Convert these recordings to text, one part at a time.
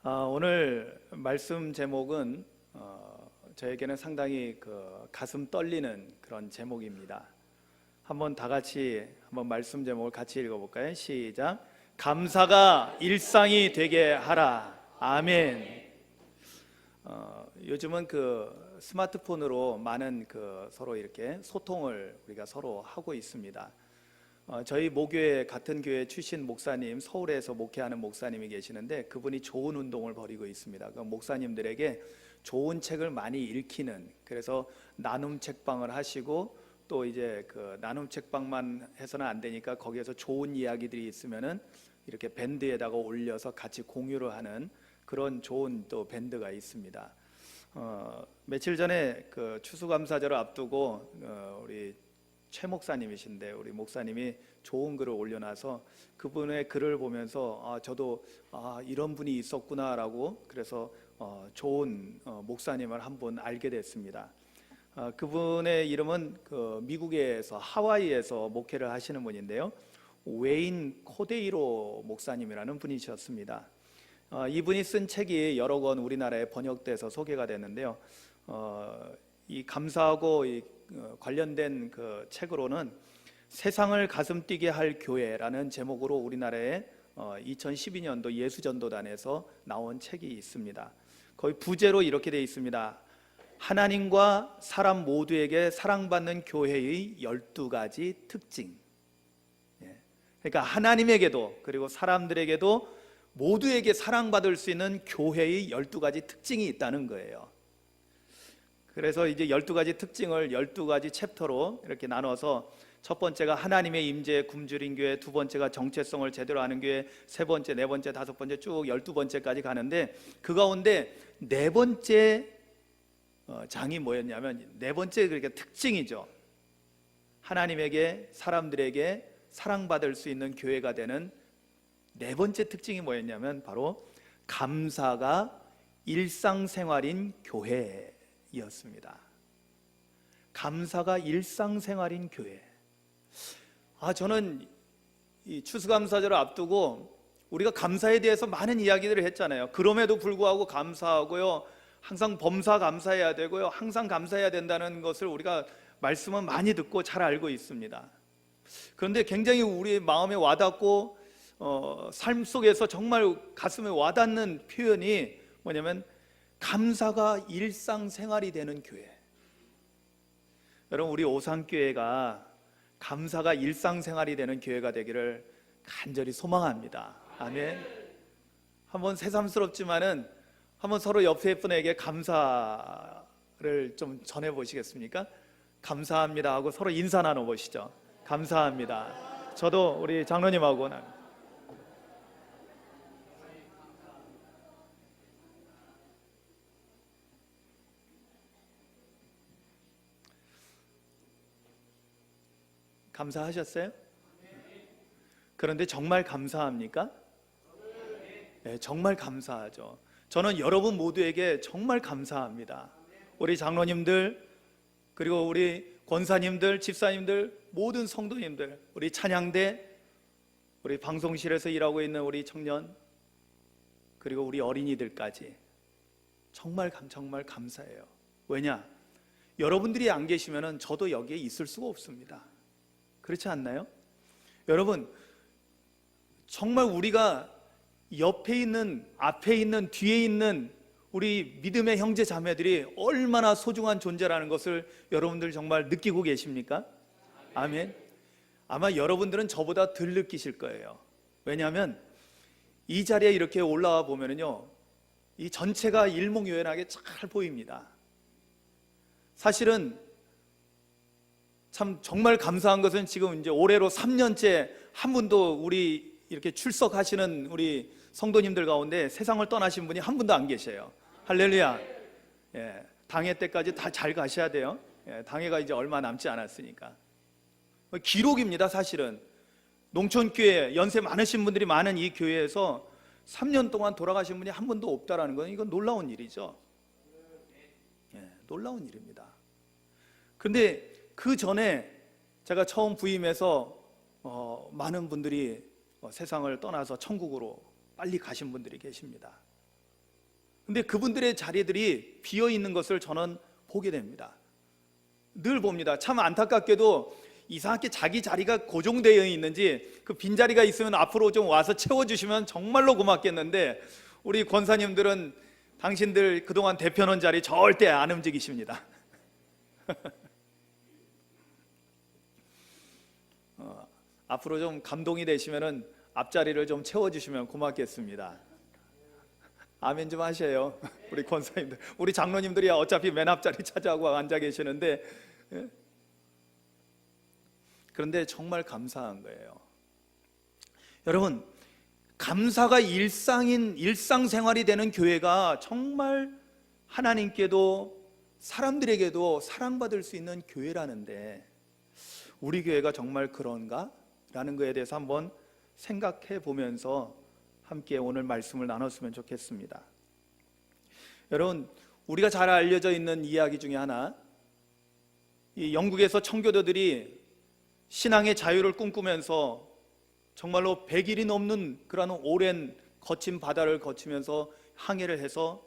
오늘 말씀 제목은 저에게는 상당히 가슴 떨리는 그런 제목입니다. 한번 다 같이 한번 말씀 제목을 같이 읽어볼까요? 시작. 감사가 일상이 되게 하라. 아멘. 요즘은 스마트폰으로 많은 서로 이렇게 소통을 우리가 서로 하고 있습니다. 저희 모교회 같은 교회 출신 목사님, 서울에서 목회하는 목사님이 계시는데 그분이 좋은 운동을 벌이고 있습니다. 그 목사님들에게 좋은 책을 많이 읽히는, 그래서 나눔 책방을 하시고, 또 이제 나눔 책방만 해서는 안 되니까 거기에서 좋은 이야기들이 있으면은 이렇게 밴드에다가 올려서 같이 공유를 하는 그런 좋은 또 밴드가 있습니다. 며칠 전에 추수감사절을 앞두고 우리 최 목사님이신데, 우리 목사님이 좋은 글을 올려놔서 그분의 글을 보면서 저도 이런 분이 있었구나라고, 그래서 좋은 목사님을 한 분 알게 됐습니다. 그분의 이름은 미국에서 하와이에서 목회를 하시는 분인데요, 웨인 코데이로 목사님이라는 분이셨습니다. 이분이 쓴 책이 여러 권 우리나라에 번역돼서 소개가 됐는데요, 이 감사하고 관련된 책으로는 세상을 가슴 뛰게 할 교회라는 제목으로 우리나라에 2012년도 예수전도단에서 나온 책이 있습니다. 거의 부제로 이렇게 되어 있습니다. 하나님과 사람 모두에게 사랑받는 교회의 12가지 특징. 그러니까 하나님에게도 그리고 사람들에게도 모두에게 사랑받을 수 있는 교회의 12가지 특징이 있다는 거예요. 그래서 이제 12가지 특징을 12가지 챕터로 이렇게 나눠서, 첫 번째가 하나님의 임재에 굶주린 교회, 두 번째가 정체성을 제대로 아는 교회, 세 번째, 네 번째, 다섯 번째 쭉 12번째까지 가는데, 그 가운데 네 번째 장이 뭐였냐면, 네 번째 그러니까 특징이죠. 하나님에게, 사람들에게 사랑받을 수 있는 교회가 되는 네 번째 특징이 뭐였냐면 바로 감사가 일상생활인 교회였습니다. 감사가 일상생활인 교회. 저는 이 추수감사절을 앞두고 우리가 감사에 대해서 많은 이야기들을 했잖아요. 그럼에도 불구하고 감사하고요, 항상 범사 감사해야 되고요, 항상 감사해야 된다는 것을 우리가 말씀은 많이 듣고 잘 알고 있습니다. 그런데 굉장히 우리 마음에 와닿고 삶 속에서 정말 가슴에 와닿는 표현이 뭐냐면 감사가 일상생활이 되는 교회. 여러분, 우리 오산교회가 감사가 일상생활이 되는 교회가 되기를 간절히 소망합니다. 아멘. 한번 새삼스럽지만은 한번 서로 옆에 분에게 감사를 좀 전해보시겠습니까? 감사합니다 하고 서로 인사 나눠보시죠. 감사합니다. 저도 우리 장로님하고 감사하셨어요? 그런데 정말 감사합니까? 네, 정말 감사하죠. 저는 여러분 모두에게 정말 감사합니다. 우리 장로님들, 그리고 우리 권사님들, 집사님들, 모든 성도님들, 우리 찬양대, 우리 방송실에서 일하고 있는 우리 청년, 그리고 우리 어린이들까지 정말 감사해요. 왜냐? 여러분들이 안 계시면 저도 여기에 있을 수가 없습니다. 그렇지 않나요? 여러분, 정말 우리가 옆에 있는, 앞에 있는, 뒤에 있는 우리 믿음의 형제 자매들이 얼마나 소중한 존재라는 것을 여러분들 정말 느끼고 계십니까? 아멘. 아마 여러분들은 저보다 덜 느끼실 거예요. 왜냐하면 이 자리에 이렇게 올라와 보면요, 이 전체가 일목요연하게 잘 보입니다. 사실은 참 정말 감사한 것은 지금 이제 올해로 3년째 한 분도 우리 이렇게 출석하시는 우리 성도님들 가운데 세상을 떠나신 분이 한 분도 안 계셔요. 할렐루야. 당회 때까지 다 잘 가셔야 돼요. 당회가 이제 얼마 남지 않았으니까. 기록입니다. 사실은 농촌교회 연세 많으신 분들이 많은 이 교회에서 3년 동안 돌아가신 분이 한 분도 없다라는 건 이건 놀라운 일이죠. 놀라운 일입니다. 그런데 그 전에 제가 처음 부임해서 많은 분들이 세상을 떠나서 천국으로 빨리 가신 분들이 계십니다. 근데 그분들의 자리들이 비어 있는 것을 저는 보게 됩니다. 늘 봅니다. 참 안타깝게도 이상하게 자기 자리가 고정되어 있는지 그 빈자리가 있으면 앞으로 좀 와서 채워주시면 정말로 고맙겠는데, 우리 권사님들은 당신들 그동안 대표는 자리 절대 안 움직이십니다. 앞으로 좀 감동이 되시면은 앞자리를 좀 채워주시면 고맙겠습니다. 아멘 좀 하셔요. 우리 권사님들, 우리 장로님들이 어차피 맨 앞자리 차지하고 앉아 계시는데, 그런데 정말 감사한 거예요. 여러분, 감사가 일상생활이 되는 교회가 정말 하나님께도 사람들에게도 사랑받을 수 있는 교회라는데, 우리 교회가 정말 그런가? 라는 것에 대해서 한번 생각해 보면서 함께 오늘 말씀을 나눴으면 좋겠습니다. 여러분, 우리가 잘 알려져 있는 이야기 중에 하나, 이 영국에서 청교도들이 신앙의 자유를 꿈꾸면서 정말로 100일이 넘는 그런 오랜 거친 바다를 거치면서 항해를 해서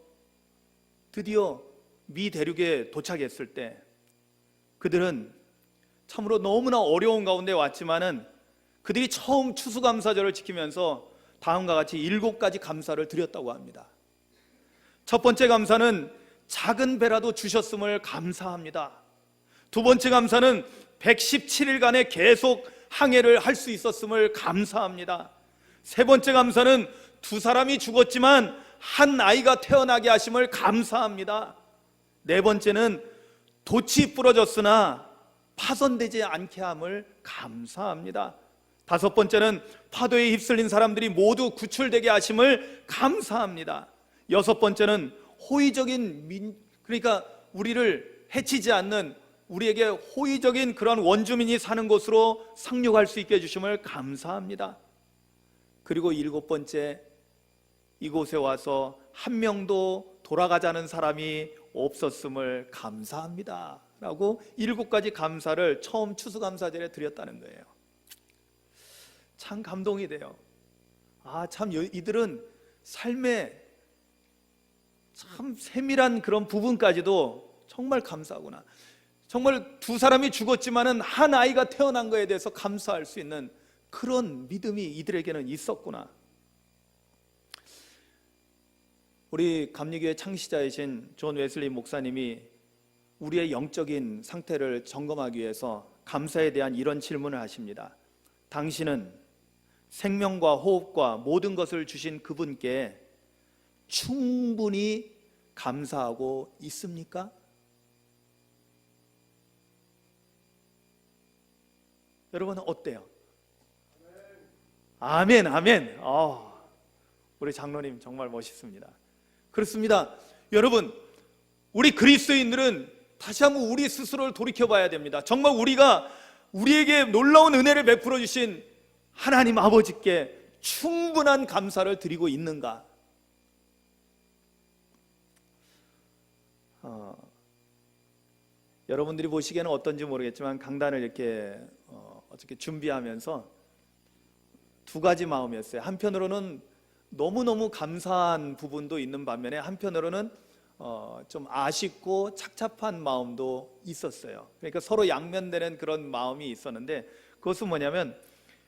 드디어 미 대륙에 도착했을 때, 그들은 참으로 너무나 어려운 가운데 왔지만은 그들이 처음 추수감사절을 지키면서 다음과 같이 7가지 감사를 드렸다고 합니다. 첫 번째 감사는 작은 배라도 주셨음을 감사합니다. 두 번째 감사는 117일간의 계속 항해를 할 수 있었음을 감사합니다. 세 번째 감사는 2사람이 죽었지만 한 아이가 태어나게 하심을 감사합니다. 네 번째는 돛이 부러졌으나 파손되지 않게 함을 감사합니다. 다섯 번째는 파도에 휩쓸린 사람들이 모두 구출되게 하심을 감사합니다. 여섯 번째는 호의적인 그러니까 우리를 해치지 않는, 우리에게 호의적인 그런 원주민이 사는 곳으로 상륙할 수 있게 해주심을 감사합니다. 그리고 7번째, 이곳에 와서 한 명도 돌아가자는 사람이 없었음을 감사합니다 라고 7가지 감사를 처음 추수감사절에 드렸다는 거예요. 참 감동이 돼요. 참 이들은 삶의 참 세밀한 그런 부분까지도 정말 감사하구나. 정말 2사람이 죽었지만은 한 아이가 태어난 것에 대해서 감사할 수 있는 그런 믿음이 이들에게는 있었구나. 우리 감리교회 창시자이신 존 웨슬리 목사님이 우리의 영적인 상태를 점검하기 위해서 감사에 대한 이런 질문을 하십니다. 당신은 생명과 호흡과 모든 것을 주신 그분께 충분히 감사하고 있습니까? 여러분 어때요? 아멘, 아멘. 우리 장로님 정말 멋있습니다. 그렇습니다. 여러분, 우리 그리스도인들은 다시 한번 우리 스스로를 돌이켜봐야 됩니다. 정말 우리가 우리에게 놀라운 은혜를 베풀어 주신 하나님 아버지께 충분한 감사를 드리고 있는가? 여러분들이 보시기에는 어떤지 모르겠지만 강단을 이렇게 어떻게 준비하면서 2가지 마음이었어요. 한편으로는 너무너무 감사한 부분도 있는 반면에 한편으로는 좀 아쉽고 착잡한 마음도 있었어요. 그러니까 서로 양면되는 그런 마음이 있었는데, 그것은 뭐냐면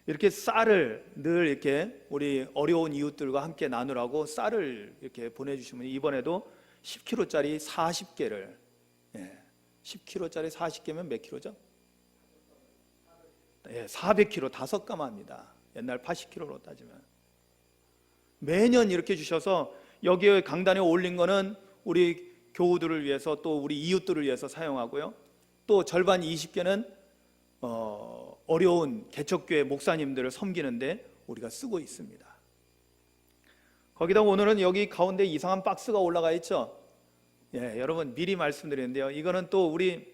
이렇게 쌀을 늘 이렇게 우리 어려운 이웃들과 함께 나누라고 쌀을 이렇게 보내주시면 이번에도 10kg짜리 40개를 10kg짜리 40개면 몇 킬로죠? 400kg 5가마입니다. 옛날 80kg로 따지면. 매년 이렇게 주셔서 여기에 강단에 올린 거는 우리 교우들을 위해서 또 우리 이웃들을 위해서 사용하고요. 또 절반 20개는 어려운 개척교회 목사님들을 섬기는데 우리가 쓰고 있습니다. 거기다 오늘은 여기 가운데 이상한 박스가 올라가 있죠. 여러분 미리 말씀드리는데요, 이거는 또 우리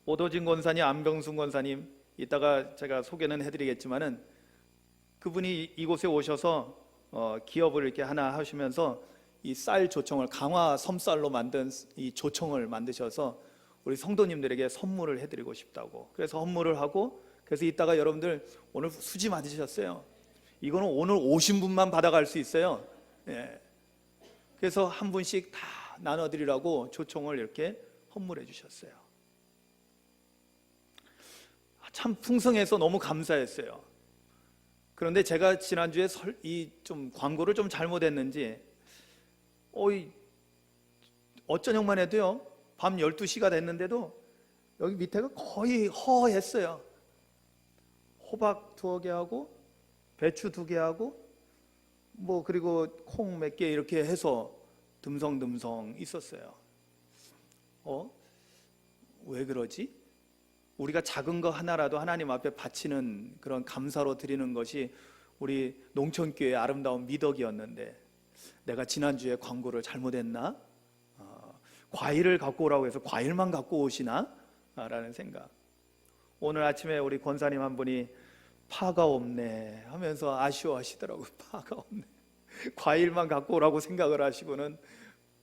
오도진 권사님, 안병순 권사님, 이따가 제가 소개는 해드리겠지만은 그분이 이곳에 오셔서 기업을 이렇게 하나 하시면서 이 쌀 조청을, 강화 섬쌀로 만든 이 조청을 만드셔서 우리 성도님들에게 선물을 해드리고 싶다고, 그래서 선물을 하고, 그래서 이따가 여러분들 오늘 수지 받으셨어요. 이거는 오늘 오신 분만 받아갈 수 있어요. 그래서 한 분씩 다 나눠드리라고 조총을 이렇게 헌물해 주셨어요. 참 풍성해서 너무 감사했어요. 그런데 제가 지난주에 좀 광고를 좀 잘못했는지 어쩌녁만 해도요, 밤 12시가 됐는데도 여기 밑에가 거의 허했어요. 호박 2개 하고 배추 2개 하고 그리고 콩 몇 개 이렇게 해서 듬성듬성 있었어요. 왜 그러지? 우리가 작은 거 하나라도 하나님 앞에 바치는 그런 감사로 드리는 것이 우리 농촌교회의 아름다운 미덕이었는데 내가 지난주에 광고를 잘못했나? 과일을 갖고 오라고 해서 과일만 갖고 오시나? 라는 생각. 오늘 아침에 우리 권사님 한 분이 파가 없네 하면서 아쉬워하시더라고요. 파가 없네. 과일만 갖고 오라고 생각을 하시고는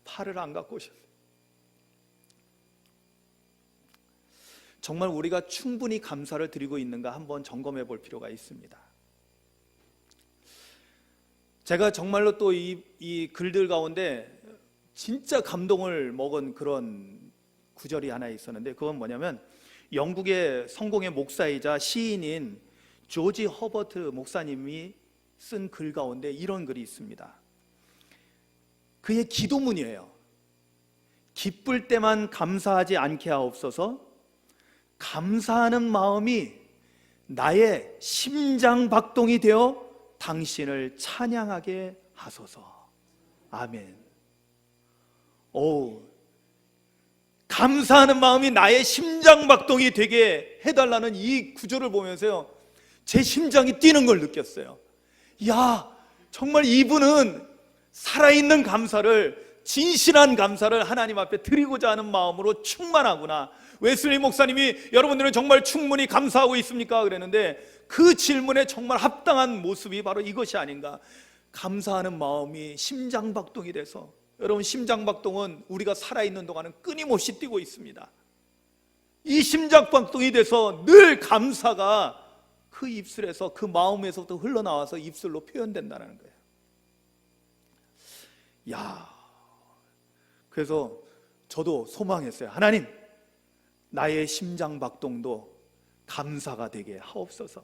파를 안 갖고 오셨어요. 정말 우리가 충분히 감사를 드리고 있는가 한번 점검해 볼 필요가 있습니다. 제가 정말로 또 이 글들 가운데 진짜 감동을 먹은 그런 구절이 하나 있었는데, 그건 뭐냐면 영국의 성공의 목사이자 시인인 조지 허버트 목사님이 쓴 글 가운데 이런 글이 있습니다. 그의 기도문이에요. 기쁠 때만 감사하지 않게 하옵소서. 감사하는 마음이 나의 심장 박동이 되어 당신을 찬양하게 하소서. 아멘. 감사하는 마음이 나의 심장 박동이 되게 해달라는 이 구절을 보면서요, 제 심장이 뛰는 걸 느꼈어요. 정말 이분은 살아있는 감사를, 진실한 감사를 하나님 앞에 드리고자 하는 마음으로 충만하구나. 웨슬리 목사님이 여러분들은 정말 충분히 감사하고 있습니까? 그랬는데 그 질문에 정말 합당한 모습이 바로 이것이 아닌가. 감사하는 마음이 심장박동이 돼서, 여러분 심장박동은 우리가 살아있는 동안은 끊임없이 뛰고 있습니다. 이 심장박동이 돼서 늘 감사가 그 입술에서, 그 마음에서부터 흘러나와서 입술로 표현된다는 거예요. 그래서 저도 소망했어요. 하나님, 나의 심장박동도 감사가 되게 하옵소서.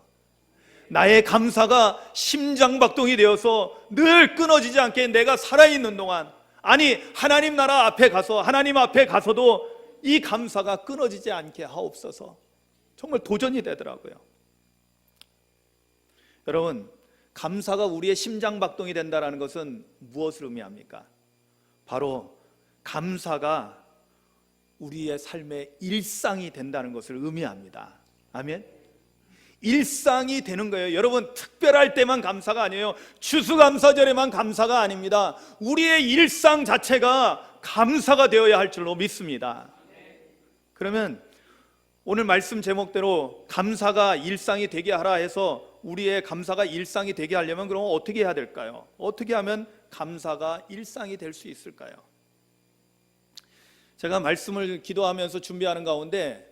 나의 감사가 심장박동이 되어서 늘 끊어지지 않게 내가 살아있는 동안, 하나님 나라 앞에 가서, 하나님 앞에 가서도 이 감사가 끊어지지 않게 하옵소서. 정말 도전이 되더라고요. 여러분, 감사가 우리의 심장박동이 된다는 것은 무엇을 의미합니까? 바로 감사가 우리의 삶의 일상이 된다는 것을 의미합니다. 아멘. 일상이 되는 거예요. 여러분, 특별할 때만 감사가 아니에요. 추수감사절에만 감사가 아닙니다. 우리의 일상 자체가 감사가 되어야 할 줄로 믿습니다. 그러면 오늘 말씀 제목대로 감사가 일상이 되게 하라 해서, 우리의 감사가 일상이 되게 하려면 그럼 어떻게 해야 될까요? 어떻게 하면 감사가 일상이 될 수 있을까요? 제가 말씀을 기도하면서 준비하는 가운데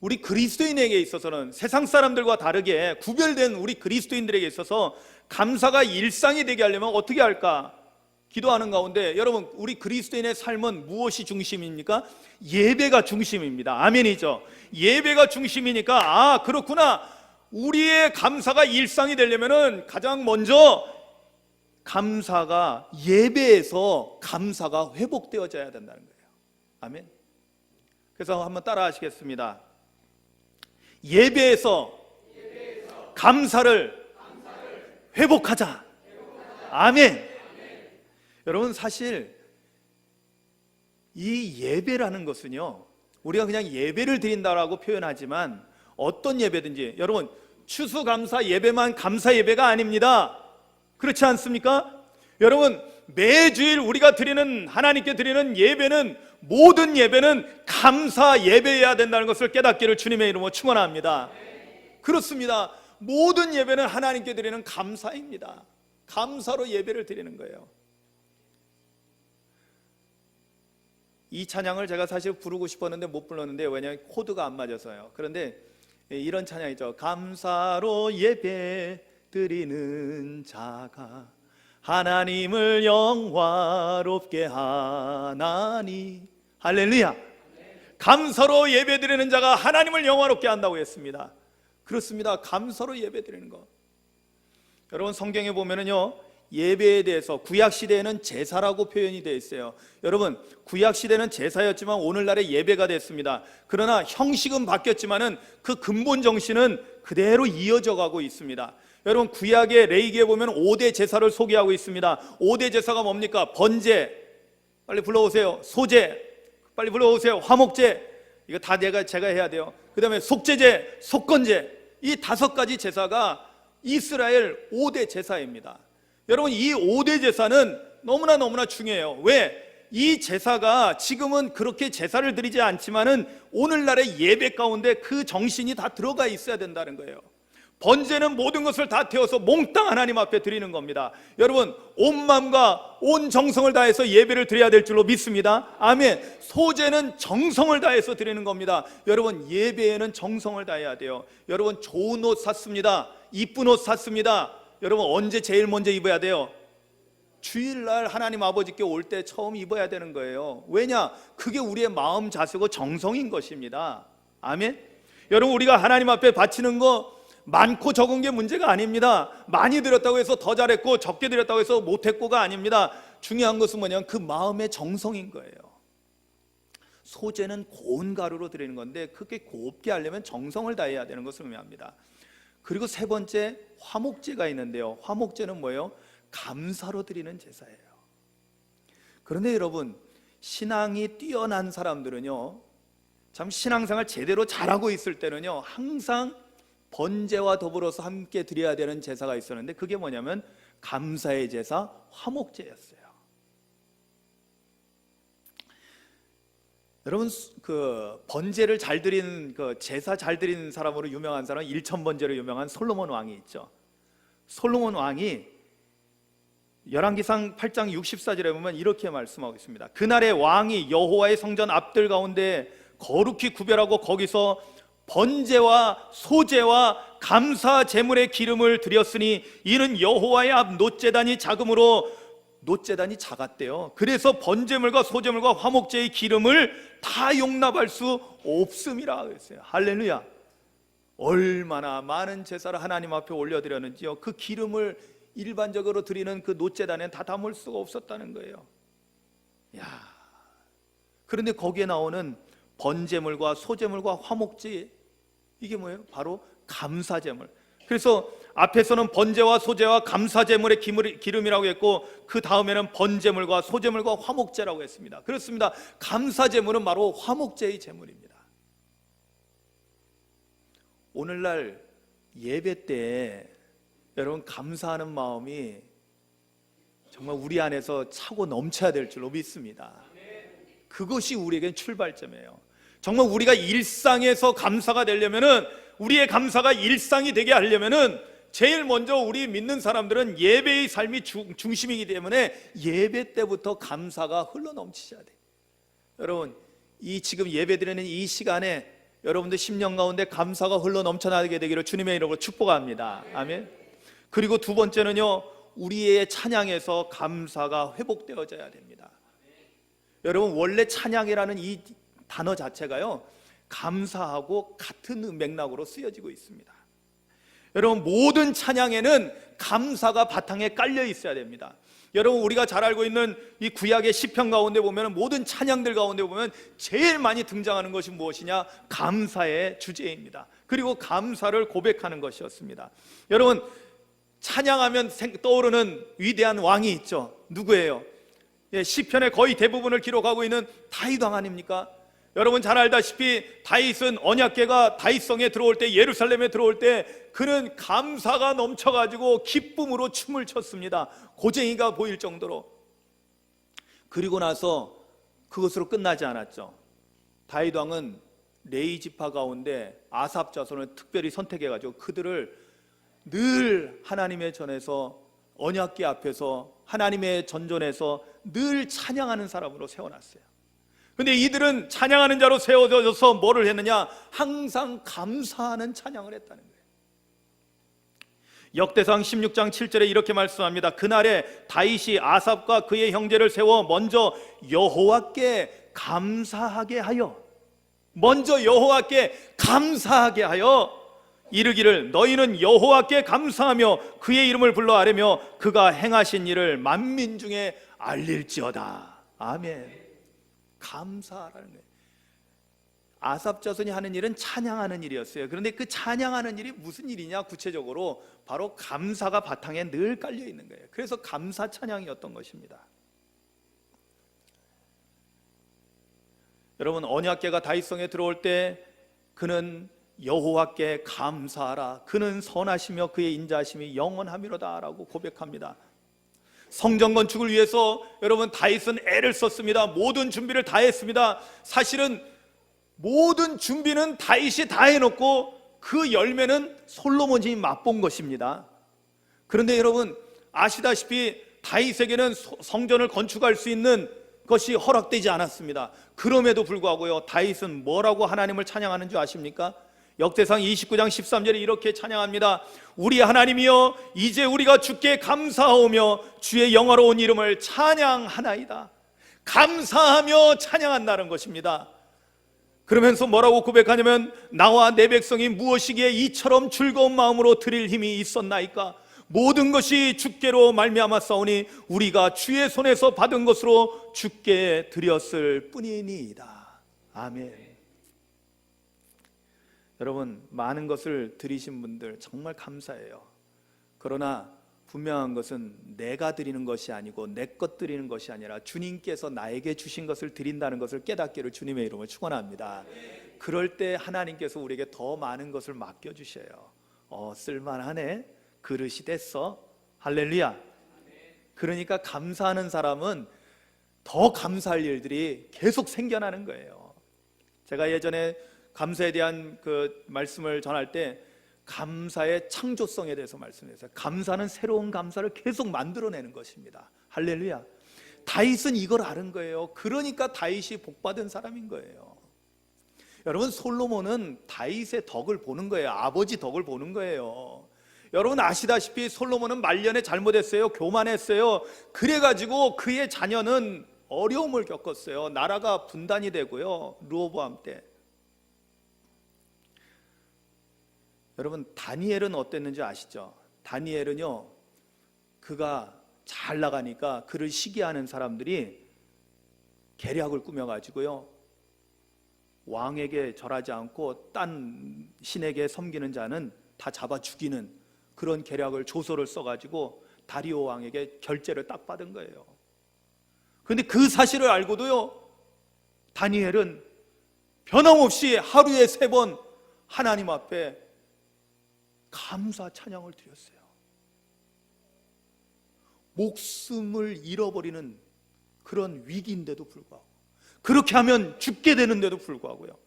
우리 그리스도인에게 있어서는, 세상 사람들과 다르게 구별된 우리 그리스도인들에게 있어서 감사가 일상이 되게 하려면 어떻게 할까 기도하는 가운데, 여러분, 우리 그리스도인의 삶은 무엇이 중심입니까? 예배가 중심입니다. 아멘이죠. 예배가 중심이니까 그렇구나, 우리의 감사가 일상이 되려면은 가장 먼저 감사가, 예배에서 감사가 회복되어져야 된다는 거예요. 아멘. 그래서 한번 따라 하시겠습니다. 예배에서 감사를 회복하자. 아멘. 여러분, 사실 이 예배라는 것은요, 우리가 그냥 예배를 드린다라고 표현하지만 어떤 예배든지, 여러분, 추수감사 예배만 감사 예배가 아닙니다. 그렇지 않습니까? 여러분, 매주일 우리가 드리는, 하나님께 드리는 예배는, 모든 예배는 감사 예배여야 된다는 것을 깨닫기를 주님의 이름으로 축원합니다. 그렇습니다. 모든 예배는 하나님께 드리는 감사입니다. 감사로 예배를 드리는 거예요. 이 찬양을 제가 사실 부르고 싶었는데 못 불렀는데, 왜냐하면 코드가 안 맞아서요. 그런데 이런 찬양이죠. 감사로 예배 드리는 자가 하나님을 영화롭게 하나니. 할렐루야. 감사로 예배드리는 자가 하나님을 영화롭게 한다고 했습니다. 그렇습니다. 감사로 예배드리는 것. 여러분 성경에 보면은요, 예배에 대해서 구약시대에는 제사라고 표현이 되어 있어요. 여러분 구약시대는 제사였지만 오늘날의 예배가 됐습니다. 그러나 형식은 바뀌었지만은 그 근본 정신은 그대로 이어져 가고 있습니다. 여러분 구약의 레위기에 보면 5대 제사를 소개하고 있습니다. 5대 제사가 뭡니까? 번제, 빨리 불러오세요. 소제, 빨리 불러오세요. 화목제, 이거 다 제가 해야 돼요. 그 다음에 속죄제, 속건제, 이 5가지 제사가 이스라엘 5대 제사입니다. 여러분 이 5대 제사는 너무나 중요해요. 왜? 이 제사가 지금은 그렇게 제사를 드리지 않지만은 오늘날의 예배 가운데 그 정신이 다 들어가 있어야 된다는 거예요. 번제는 모든 것을 다 태워서 몽땅 하나님 앞에 드리는 겁니다. 여러분 온 마음과 온 정성을 다해서 예배를 드려야 될 줄로 믿습니다. 아멘. 소제는 정성을 다해서 드리는 겁니다. 여러분 예배에는 정성을 다해야 돼요. 여러분 좋은 옷 샀습니다. 이쁜 옷 샀습니다. 여러분 언제 제일 먼저 입어야 돼요? 주일날 하나님 아버지께 올 때 처음 입어야 되는 거예요. 왜냐? 그게 우리의 마음 자세고 정성인 것입니다. 아멘. 여러분 우리가 하나님 앞에 바치는 거 많고 적은 게 문제가 아닙니다. 많이 드렸다고 해서 더 잘했고 적게 드렸다고 해서 못했고가 아닙니다. 중요한 것은 뭐냐면 그 마음의 정성인 거예요. 소제는 고운 가루로 드리는 건데 그렇게 곱게 하려면 정성을 다해야 되는 것을 의미합니다. 그리고 세 번째 화목제가 있는데요, 화목제는 뭐예요? 감사로 드리는 제사예요. 그런데 여러분 신앙이 뛰어난 사람들은요, 참 신앙생활 제대로 잘하고 있을 때는요 항상 번제와 더불어서 함께 드려야 되는 제사가 있었는데 그게 뭐냐면 감사의 제사, 화목제였어요. 여러분 그 번제를 잘 드린, 그 제사 잘 드린 사람으로 유명한 사람은 일천번제로 유명한 솔로몬 왕이 있죠. 솔로몬 왕이 열왕기상 8장 64절에 보면 이렇게 말씀하고 있습니다. 그날의 왕이 여호와의 성전 앞들 가운데 거룩히 구별하고 거기서 번제와 소제와 감사 제물의 기름을 드렸으니 이는 여호와의 앞 놋제단이 작음으로, 놋제단이 작았대요. 그래서 번제물과 소제물과 화목제의 기름을 다 용납할 수 없음이라 그랬어요. 할렐루야. 얼마나 많은 제사를 하나님 앞에 올려드렸는지요. 그 기름을 일반적으로 드리는 그 놋제단에 다 담을 수가 없었다는 거예요. 그런데 거기에 나오는 번제물과 소제물과 화목제, 이게 뭐예요? 바로 감사제물. 그래서 앞에서는 번제와 소제와 감사제물의 기름이라고 했고 그 다음에는 번제물과 소제물과 화목제라고 했습니다. 그렇습니다. 감사제물은 바로 화목제의 제물입니다. 오늘날 예배 때 여러분 감사하는 마음이 정말 우리 안에서 차고 넘쳐야 될 줄로 믿습니다. 그것이 우리에겐 출발점이에요. 정말 우리가 일상에서 감사가 되려면은, 우리의 감사가 일상이 되게 하려면은 제일 먼저 우리 믿는 사람들은 예배의 삶이 중심이기 때문에 예배 때부터 감사가 흘러넘치셔야 돼요. 여러분 이 지금 예배드리는 이 시간에 여러분들 심령 가운데 감사가 흘러넘쳐나게 되기를 주님의 이름으로 축복합니다. 아멘. 그리고 두 번째는요, 우리의 찬양에서 감사가 회복되어져야 됩니다. 여러분 원래 찬양이라는 이 단어 자체가요 감사하고 같은 맥락으로 쓰여지고 있습니다. 여러분 모든 찬양에는 감사가 바탕에 깔려 있어야 됩니다. 여러분 우리가 잘 알고 있는 이 구약의 시편 가운데 보면, 모든 찬양들 가운데 보면 제일 많이 등장하는 것이 무엇이냐? 감사의 주제입니다. 그리고 감사를 고백하는 것이었습니다. 여러분 찬양하면 떠오르는 위대한 왕이 있죠. 누구예요? 시편의 거의 대부분을 기록하고 있는 다윗 왕 아닙니까? 여러분 잘 알다시피 다윗은 언약궤가 다윗성에 들어올 때, 예루살렘에 들어올 때 그는 감사가 넘쳐가지고 기쁨으로 춤을 췄습니다. 고쟁이가 보일 정도로. 그리고 나서 그것으로 끝나지 않았죠. 다윗 왕은 레위 지파 가운데 아삽 자손을 특별히 선택해가지고 그들을 늘 하나님의 전에서, 언약궤 앞에서, 하나님의 전전에서 늘 찬양하는 사람으로 세워놨어요. 근데 이들은 찬양하는 자로 세워져서 뭐를 했느냐? 항상 감사하는 찬양을 했다는 거예요. 역대상 16장 7절에 이렇게 말씀합니다. 그날에 다윗이 아삽과 그의 형제를 세워 먼저 여호와께 감사하게 하여, 먼저 여호와께 감사하게 하여 이르기를 너희는 여호와께 감사하며 그의 이름을 불러 아뢰며 그가 행하신 일을 만민 중에 알릴지어다. 아멘. 감사하라는 거예요. 아삽 자손이 하는 일은 찬양하는 일이었어요. 그런데 그 찬양하는 일이 무슨 일이냐? 구체적으로 바로 감사가 바탕에 늘 깔려 있는 거예요. 그래서 감사 찬양이었던 것입니다. 여러분, 언약궤가 다윗성에 들어올 때 그는 여호와께 감사하라, 그는 선하시며 그의 인자하심이 영원하미로다 라고 고백합니다. 성전 건축을 위해서 여러분 다윗은 애를 썼습니다. 모든 준비를 다 했습니다. 사실은 모든 준비는 다윗이 다 해놓고 그 열매는 솔로몬이 맛본 것입니다. 그런데 여러분 아시다시피 다윗에게는 성전을 건축할 수 있는 것이 허락되지 않았습니다. 그럼에도 불구하고요, 다윗은 뭐라고 하나님을 찬양하는 줄 아십니까? 역대상 29장 13절에 이렇게 찬양합니다. 우리 하나님이여, 이제 우리가 주께 감사하오며 주의 영화로운 이름을 찬양하나이다. 감사하며 찬양한다는 것입니다. 그러면서 뭐라고 고백하냐면 나와 내 백성이 무엇이기에 이처럼 즐거운 마음으로 드릴 힘이 있었나이까? 모든 것이 주께로 말미암았사오니 우리가 주의 손에서 받은 것으로 주께 드렸을 뿐이니이다. 아멘. 여러분, 많은 것을 드리신 분들 정말 감사해요. 그러나 분명한 것은 내가 드리는 것이 아니고 내 것 드리는 것이 아니라 주님께서 나에게 주신 것을 드린다는 것을 깨닫기를 주님의 이름으로 축원합니다. 그럴 때 하나님께서 우리에게 더 많은 것을 맡겨주셔요. 쓸만하네, 그릇이 됐어, 할렐루야. 그러니까 감사하는 사람은 더 감사할 일들이 계속 생겨나는 거예요. 제가 예전에 감사에 대한 그 말씀을 전할 때 감사의 창조성에 대해서 말씀했어요. 감사는 새로운 감사를 계속 만들어내는 것입니다. 할렐루야. 다윗은 이걸 아는 거예요. 그러니까 다윗이 복받은 사람인 거예요. 여러분, 솔로몬은 다윗의 덕을 보는 거예요. 아버지 덕을 보는 거예요. 여러분 아시다시피 솔로몬은 말년에 잘못했어요. 교만했어요. 그래가지고 그의 자녀는 어려움을 겪었어요. 나라가 분단이 되고요, 르호보암 때. 여러분, 다니엘은 어땠는지 아시죠? 다니엘은요, 그가 잘 나가니까 그를 시기하는 사람들이 계략을 꾸며가지고요, 왕에게 절하지 않고 딴 신에게 섬기는 자는 다 잡아 죽이는 그런 계략을, 조서를 써가지고 다리오 왕에게 결제를 딱 받은 거예요. 그런데 그 사실을 알고도요, 다니엘은 변함없이 하루에 3번 하나님 앞에 감사 찬양을 드렸어요. 목숨을 잃어버리는 그런 위기인데도 불구하고, 그렇게 하면 죽게 되는데도 불구하고요,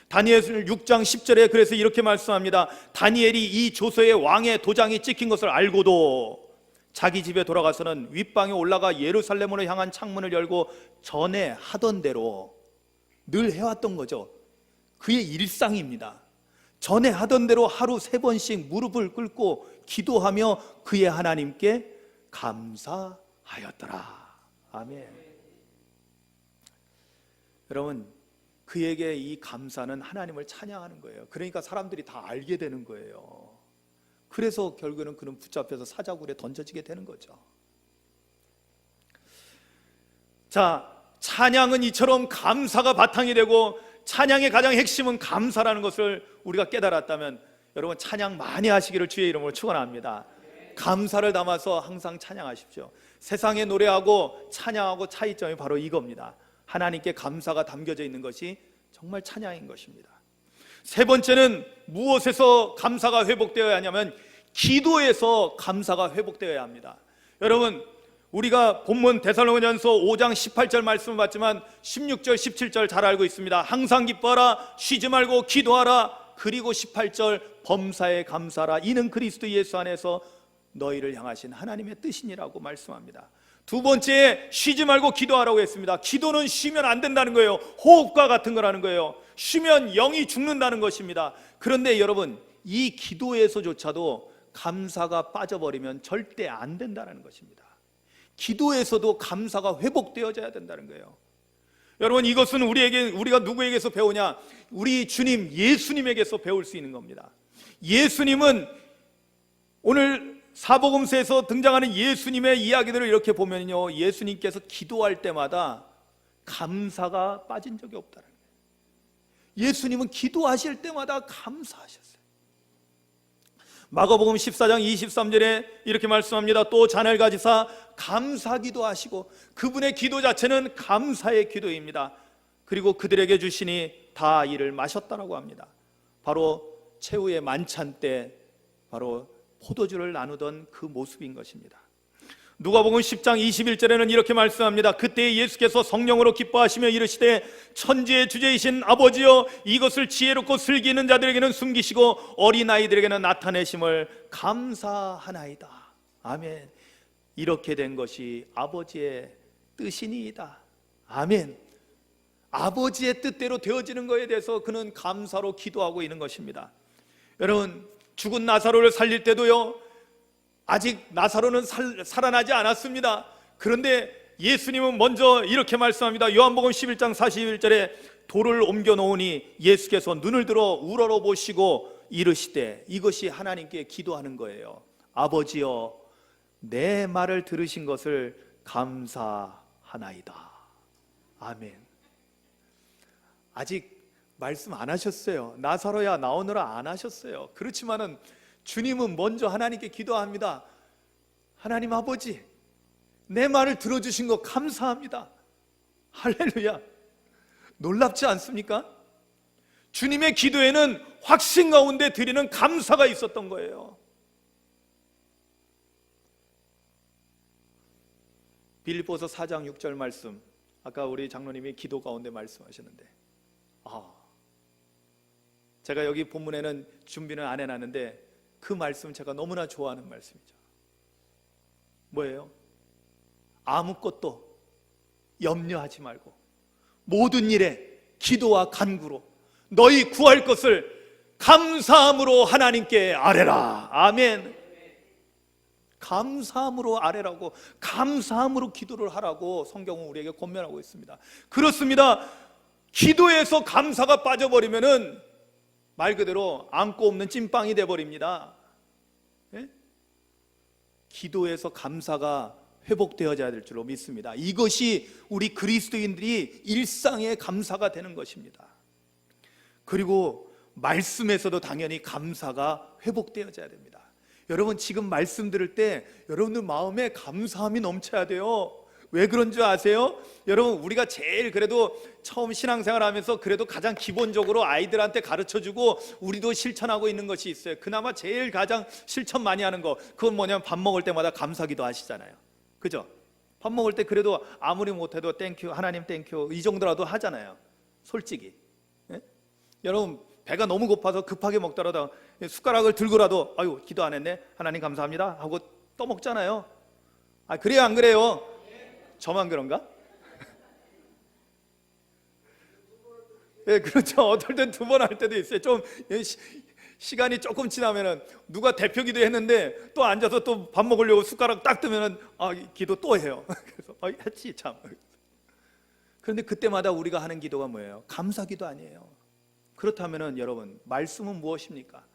다니엘 6장 10절에 그래서 이렇게 말씀합니다. 다니엘이 이 조서에 왕의 도장이 찍힌 것을 알고도 자기 집에 돌아가서는 윗방에 올라가 예루살렘으로 향한 창문을 열고 전에 하던 대로 늘 해왔던 거죠. 그의 일상입니다. 전에 하던 대로 하루 3번씩 무릎을 꿇고 기도하며 그의 하나님께 감사하였더라. 아멘. 여러분, 그에게 이 감사는 하나님을 찬양하는 거예요. 그러니까 사람들이 다 알게 되는 거예요. 그래서 결국에는 그는 붙잡혀서 사자굴에 던져지게 되는 거죠. 자, 찬양은 이처럼 감사가 바탕이 되고 찬양의 가장 핵심은 감사라는 것을 우리가 깨달았다면 여러분, 찬양 많이 하시기를 주의 이름으로 축원합니다. 감사를 담아서 항상 찬양하십시오. 세상의 노래하고 찬양하고 차이점이 바로 이겁니다. 하나님께 감사가 담겨져 있는 것이 정말 찬양인 것입니다. 3번째는 무엇에서 감사가 회복되어야 하냐면 기도에서 감사가 회복되어야 합니다. 여러분, 우리가 본문 데살로니가전서 5장 18절 말씀을 봤지만 16절 17절 잘 알고 있습니다. 항상 기뻐하라, 쉬지 말고 기도하라. 그리고 18절 범사에 감사하라, 이는 그리스도 예수 안에서 너희를 향하신 하나님의 뜻이니라고 말씀합니다. 2번째, 쉬지 말고 기도하라고 했습니다. 기도는 쉬면 안 된다는 거예요. 호흡과 같은 거라는 거예요. 쉬면 영이 죽는다는 것입니다. 그런데 여러분, 이 기도에서조차도 감사가 빠져버리면 절대 안 된다는 것입니다. 기도에서도 감사가 회복되어져야 된다는 거예요. 여러분, 이것은 우리가 누구에게서 배우냐? 우리 주님 예수님에게서 배울 수 있는 겁니다. 예수님은 오늘 사복음서에서 등장하는 예수님의 이야기들을 이렇게 보면요, 예수님께서 기도할 때마다 감사가 빠진 적이 없다는 거예요. 예수님은 기도하실 때마다 감사하셨어요. 마가복음 14장 23절에 이렇게 말씀합니다. 또 잔을 가지사 감사기도 하시고, 그분의 기도 자체는 감사의 기도입니다. 그리고 그들에게 주시니 다 이를 마셨다라고 합니다. 바로 최후의 만찬 때 바로 포도주를 나누던 그 모습인 것입니다. 누가복음 10장 21절에는 이렇게 말씀합니다. 그때 예수께서 성령으로 기뻐하시며 이르시되 천지의 주제이신 아버지여, 이것을 지혜롭고 슬기 있는 자들에게는 숨기시고 어린아이들에게는 나타내심을 감사하나이다. 아멘. 이렇게 된 것이 아버지의 뜻이니이다. 아멘. 아버지의 뜻대로 되어지는 것에 대해서 그는 감사로 기도하고 있는 것입니다. 여러분, 죽은 나사로를 살릴 때도요, 아직 나사로는 살아나지 않았습니다. 그런데 예수님은 먼저 이렇게 말씀합니다. 요한복음 11장 41절에 돌을 옮겨 놓으니 예수께서 눈을 들어 우러러 보시고 이르시되, 이것이 하나님께 기도하는 거예요. 아버지여, 내 말을 들으신 것을 감사하나이다. 아멘. 아직 말씀 안 하셨어요. 나사로야 나오너라 안 하셨어요. 그렇지만은 주님은 먼저 하나님께 기도합니다. 하나님 아버지, 내 말을 들어주신 거 감사합니다. 할렐루야. 놀랍지 않습니까? 주님의 기도에는 확신 가운데 드리는 감사가 있었던 거예요. 빌립보서 4장 6절 말씀, 아까 우리 장로님이 기도 가운데 말씀하셨는데, 제가 여기 본문에는 준비는 안 해놨는데 그 말씀 제가 너무나 좋아하는 말씀이죠. 뭐예요? 아무것도 염려하지 말고 모든 일에 기도와 간구로 너희 구할 것을 감사함으로 하나님께 아뢰라. 아멘. 감사함으로 아뢰라고, 감사함으로 기도를 하라고 성경은 우리에게 권면하고 있습니다. 그렇습니다. 기도에서 감사가 빠져버리면은 말 그대로 안고 없는 찐빵이 돼버립니다. 예? 기도에서 감사가 회복되어져야 될 줄로 믿습니다. 이것이 우리 그리스도인들이 일상의 감사가 되는 것입니다. 그리고 말씀에서도 당연히 감사가 회복되어져야 됩니다. 여러분, 지금 말씀 들을 때 여러분들 마음에 감사함이 넘쳐야 돼요. 왜 그런 줄 아세요? 여러분, 우리가 제일 그래도 처음 신앙생활 하면서 그래도 가장 기본적으로 아이들한테 가르쳐주고 우리도 실천하고 있는 것이 있어요. 그나마 제일 가장 실천 많이 하는 거, 그건 뭐냐면 밥 먹을 때마다 감사기도 하시잖아요. 그죠? 밥 먹을 때 그래도 아무리 못해도 땡큐, 하나님 땡큐, 이 정도라도 하잖아요. 솔직히. 예? 여러분, 배가 너무 고파서 급하게 먹더라도 숟가락을 들고라도 아유, 기도 안 했네, 하나님 감사합니다 하고 또 먹잖아요. 그래요, 안 그래요? 저만 그런가? 네, 그렇죠. 어떨 땐 2번 할 때도 있어요. 좀 시간이 조금 지나면은 누가 대표 기도했는데 또 앉아서 또 밥 먹으려고 숟가락 딱 뜨면은 기도 또 해요. 그래서 했지 참. 그런데 그때마다 우리가 하는 기도가 뭐예요? 감사기도 아니에요. 그렇다면은 여러분, 말씀은 무엇입니까?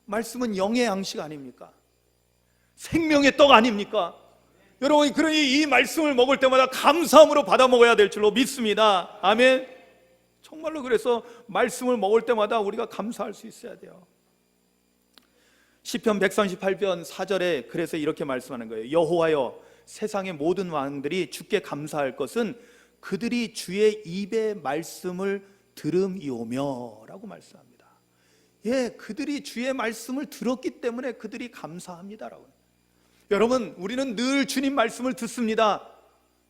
말씀은 영의 양식 아닙니까? 생명의 떡 아닙니까? 여러분, 그러니 이 말씀을 먹을 때마다 감사함으로 받아 먹어야 될 줄로 믿습니다. 아멘. 정말로 그래서 말씀을 먹을 때마다 우리가 감사할 수 있어야 돼요. 시편 138편 4절에 그래서 이렇게 말씀하는 거예요. 여호와여, 세상의 모든 왕들이 주께 감사할 것은 그들이 주의 입의 말씀을 들음이오며 라고 말씀합니다. 예, 그들이 주의 말씀을 들었기 때문에 그들이 감사합니다라고. 여러분, 우리는 늘 주님 말씀을 듣습니다.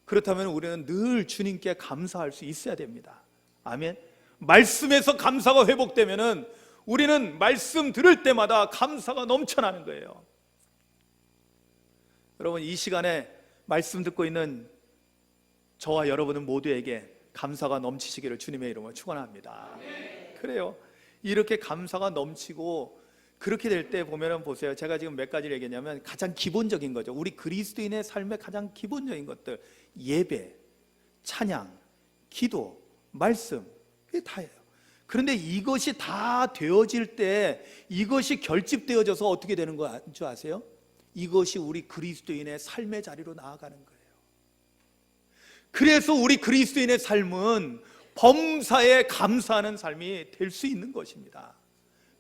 그렇다면 우리는 늘 주님께 감사할 수 있어야 됩니다. 아멘. 말씀에서 감사가 회복되면은 우리는 말씀 들을 때마다 감사가 넘쳐나는 거예요. 여러분, 이 시간에 말씀 듣고 있는 저와 여러분은 모두에게 감사가 넘치시기를 주님의 이름으로 축원합니다. 그래요. 이렇게 감사가 넘치고 그렇게 될 때 보면은 보세요. 제가 지금 몇 가지를 얘기했냐면 가장 기본적인 거죠. 우리 그리스도인의 삶의 가장 기본적인 것들, 예배, 찬양, 기도, 말씀, 이게 다예요. 그런데 이것이 다 되어질 때, 이것이 결집되어져서 어떻게 되는 줄 아세요? 이것이 우리 그리스도인의 삶의 자리로 나아가는 거예요. 그래서 우리 그리스도인의 삶은 범사에 감사하는 삶이 될 수 있는 것입니다.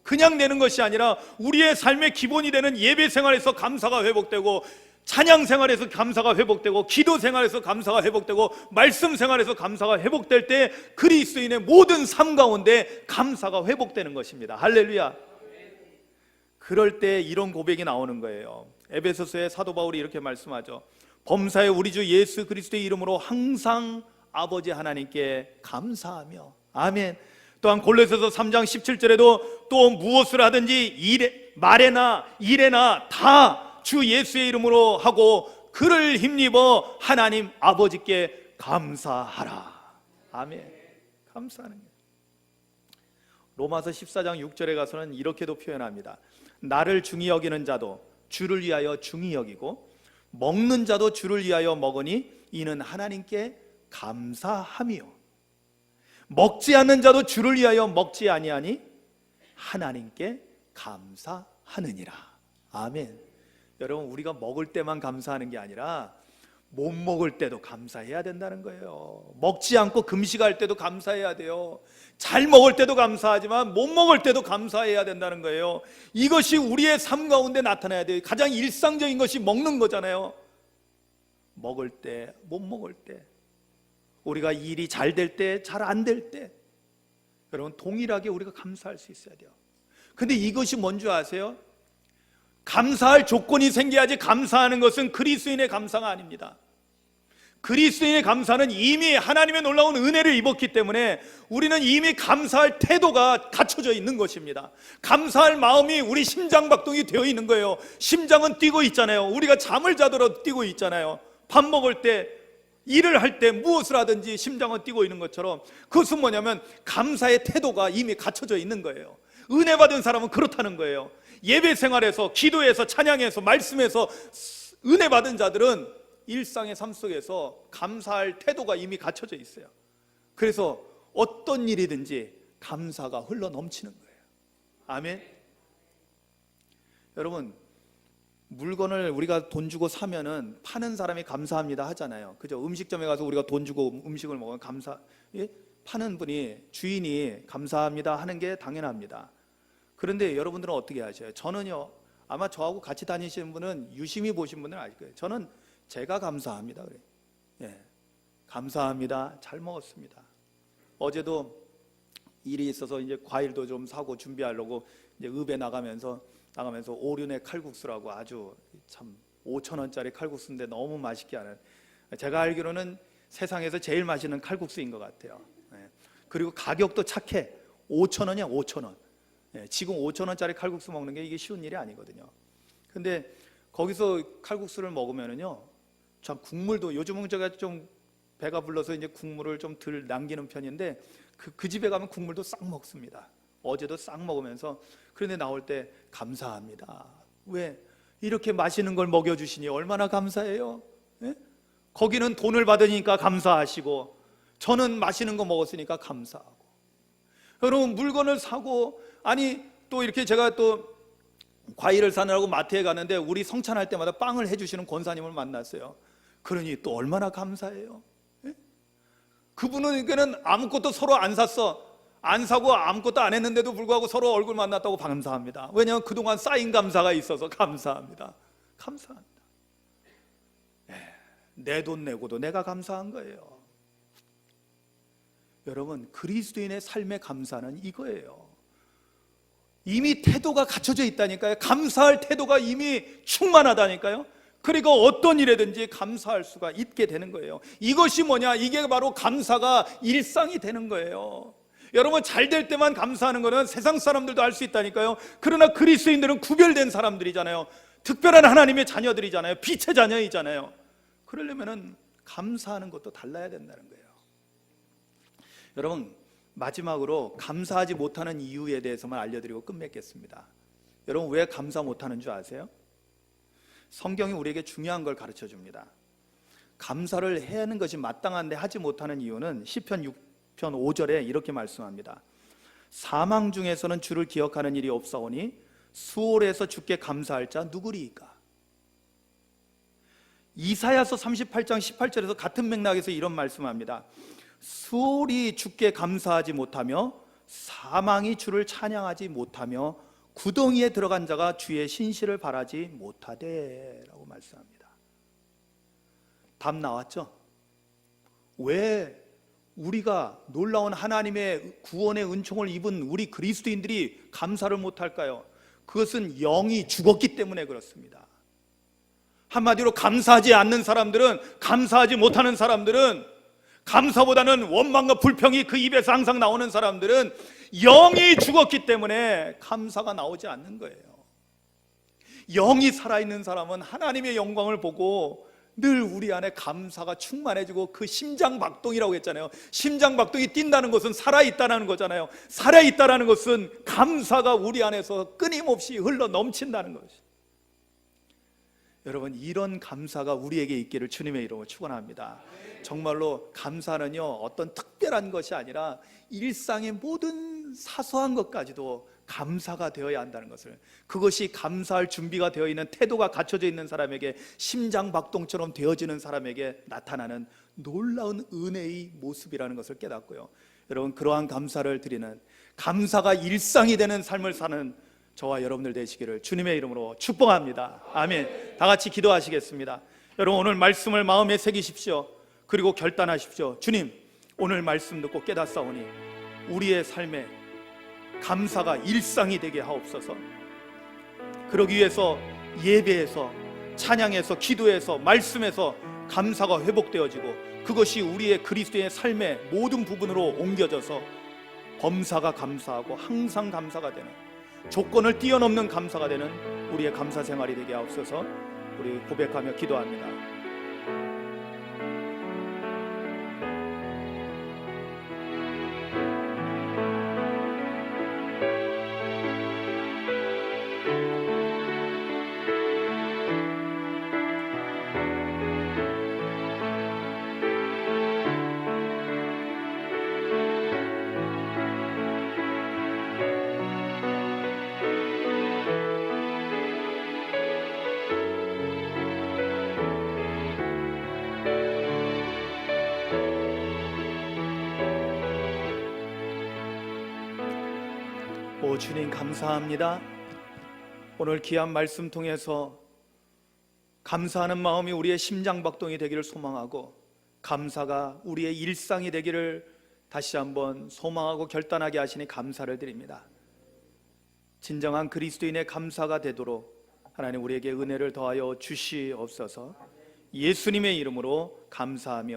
그냥 되는 것이 아니라 우리의 삶의 기본이 되는 예배 생활에서 감사가 회복되고, 찬양 생활에서 감사가 회복되고, 기도 생활에서 감사가 회복되고, 말씀 생활에서 감사가 회복될 때 그리스도인의 모든 삶 가운데 감사가 회복되는 것입니다. 할렐루야. 그럴 때 이런 고백이 나오는 거예요. 에베소서의 사도 바울이 이렇게 말씀하죠. 범사에 우리 주 예수 그리스도의 이름으로 항상 아버지 하나님께 감사하며. 아멘. 또한 골로새서 3장 17절에도 또 무엇을 하든지 말에나 일에나 다 주 예수의 이름으로 하고 그를 힘입어 하나님 아버지께 감사하라. 아멘. 감사하는 거예요. 로마서 14장 6절에 가서는 이렇게도 표현합니다. 나를 중히 여기는 자도 주를 위하여 중히 여기고 먹는 자도 주를 위하여 먹으니 이는 하나님께 감사하며 먹지 않는 자도 주를 위하여 먹지 아니하니 하나님께 감사하느니라. 아멘. 여러분, 우리가 먹을 때만 감사하는 게 아니라 못 먹을 때도 감사해야 된다는 거예요. 먹지 않고 금식할 때도 감사해야 돼요. 잘 먹을 때도 감사하지만 못 먹을 때도 감사해야 된다는 거예요. 이것이 우리의 삶 가운데 나타나야 돼요. 가장 일상적인 것이 먹는 거잖아요. 먹을 때, 못 먹을 때, 우리가 일이 잘 될 때, 잘 안 될 때, 여러분 동일하게 우리가 감사할 수 있어야 돼요. 근데 이것이 뭔지 아세요? 감사할 조건이 생겨야지. 감사하는 것은 그리스도인의 감사가 아닙니다. 그리스도인의 감사는 이미 하나님의 놀라운 은혜를 입었기 때문에 우리는 이미 감사할 태도가 갖춰져 있는 것입니다. 감사할 마음이 우리 심장박동이 되어 있는 거예요. 심장은 뛰고 있잖아요. 우리가 잠을 자더라도 뛰고 있잖아요. 밥 먹을 때, 일을 할 때, 무엇을 하든지 심장은 뛰고 있는 것처럼, 그것은 뭐냐면 감사의 태도가 이미 갖춰져 있는 거예요. 은혜 받은 사람은 그렇다는 거예요. 예배 생활에서, 기도에서, 찬양에서, 말씀에서 은혜 받은 자들은 일상의 삶 속에서 감사할 태도가 이미 갖춰져 있어요. 그래서 어떤 일이든지 감사가 흘러 넘치는 거예요. 아멘. 여러분, 물건을 우리가 돈 주고 사면은 파는 사람이 감사합니다 하잖아요. 그죠? 음식점에 가서 우리가 돈 주고 음식을 먹으면 파는 분이, 주인이 감사합니다 하는 게 당연합니다. 그런데 여러분들은 어떻게 하셔요? 저는요, 아마 저하고 같이 다니시는 분은, 유심히 보신 분은 알 거예요. 저는 제가 감사합니다 그래요. 예, 감사합니다. 잘 먹었습니다. 어제도 일이 있어서 이제 과일도 좀 사고 준비하려고 이제 읍에 나가면서 오륜의 칼국수라고, 아주 참 5,000원짜리 칼국수인데 너무 맛있게 하는, 제가 알기로는 세상에서 제일 맛있는 칼국수인 것 같아요. 예, 그리고 가격도 착해. 5,000원이야 5,000원. 예, 지금 5,000원짜리 칼국수 먹는 게 이게 쉬운 일이 아니거든요. 근데 거기서 칼국수를 먹으면은요, 참 국물도, 요즘은 제가 좀 배가 불러서 이제 국물을 좀 덜 남기는 편인데 그 집에 가면 국물도 싹 먹습니다. 어제도 싹 먹으면서, 그런데 나올 때 감사합니다. 왜? 이렇게 맛있는 걸 먹여주시니 얼마나 감사해요. 예? 거기는 돈을 받으니까 감사하시고, 저는 맛있는 거 먹었으니까 감사하고. 여러분, 물건을 사고, 아니 또 이렇게 제가 또 과일을 사느라고 마트에 가는데 우리 성찬할 때마다 빵을 해주시는 권사님을 만났어요. 그러니 또 얼마나 감사해요. 예? 그분은 아무것도 서로 안 사고 아무것도 안 했는데도 불구하고 서로 얼굴 만났다고 감사합니다. 왜냐하면 그동안 쌓인 감사가 있어서 감사합니다. 감사합니다. 내 돈 내고도 내가 감사한 거예요. 여러분, 그리스도인의 삶의 감사는 이거예요. 이미 태도가 갖춰져 있다니까요. 감사할 태도가 이미 충만하다니까요. 그리고 어떤 일에든지 감사할 수가 있게 되는 거예요. 이것이 뭐냐? 이게 바로 감사가 일상이 되는 거예요. 여러분, 잘 될 때만 감사하는 거는 세상 사람들도 할 수 있다니까요. 그러나 그리스도인들은 구별된 사람들이잖아요. 특별한 하나님의 자녀들이잖아요. 빛의 자녀이잖아요. 그러려면은 감사하는 것도 달라야 된다는 거예요. 여러분, 마지막으로 감사하지 못하는 이유에 대해서만 알려드리고 끝맺겠습니다. 여러분 왜 감사 못하는 줄 아세요? 성경이 우리에게 중요한 걸 가르쳐 줍니다. 감사를 해야 하는 것이 마땅한데 하지 못하는 이유는 시편 6편 5절에 이렇게 말씀합니다. 사망 중에서는 주를 기억하는 일이 없사오니 수월에서 주께 감사할 자 누구리이까? 이사야서 38장 18절에서 같은 맥락에서 이런 말씀합니다. 수월이 주께 감사하지 못하며 사망이 주를 찬양하지 못하며 구덩이에 들어간 자가 주의 신실을 바라지 못하되 라고 말씀합니다. 답 나왔죠? 왜 우리가 놀라운 하나님의 구원의 은총을 입은 우리 그리스도인들이 감사를 못할까요? 그것은 영이 죽었기 때문에 그렇습니다. 한마디로 감사하지 않는 사람들은, 감사하지 못하는 사람들은, 감사보다는 원망과 불평이 그 입에서 항상 나오는 사람들은 영이 죽었기 때문에 감사가 나오지 않는 거예요. 영이 살아있는 사람은 하나님의 영광을 보고 늘 우리 안에 감사가 충만해지고, 그 심장박동이라고 했잖아요. 심장박동이 뛴다는 것은 살아있다는 거잖아요. 살아있다는 것은 감사가 우리 안에서 끊임없이 흘러 넘친다는 것이죠. 여러분, 이런 감사가 우리에게 있기를 주님의 이름으로 축원합니다. 정말로 감사는요, 어떤 특별한 것이 아니라 일상의 모든 사소한 것까지도 감사가 되어야 한다는 것을, 그것이 감사할 준비가 되어 있는 태도가 갖춰져 있는 사람에게, 심장박동처럼 되어지는 사람에게 나타나는 놀라운 은혜의 모습이라는 것을 깨닫고요, 여러분, 그러한 감사를 드리는, 감사가 일상이 되는 삶을 사는 저와 여러분들 되시기를 주님의 이름으로 축복합니다. 아멘. 다 같이 기도하시겠습니다. 여러분, 오늘 말씀을 마음에 새기십시오. 그리고 결단하십시오. 주님, 오늘 말씀 듣고 깨닫사오니 우리의 삶에 감사가 일상이 되게 하옵소서. 그러기 위해서 예배에서, 찬양에서, 기도에서, 말씀에서 감사가 회복되어지고, 그것이 우리의 그리스도의 삶의 모든 부분으로 옮겨져서 범사가 감사하고 항상 감사가 되는, 조건을 뛰어넘는 감사가 되는 우리의 감사 생활이 되게 하옵소서. 우리 고백하며 기도합니다. 오 주님, 감사합니다. 오늘 귀한 말씀 통해서 감사하는 마음이 우리의 심장박동이 되기를 소망하고, 감사가 우리의 일상이 되기를 다시 한번 소망하고 결단하게 하시니 감사를 드립니다. 진정한 그리스도인의 감사가 되도록 하나님 우리에게 은혜를 더하여 주시옵소서. 예수님의 이름으로 감사하며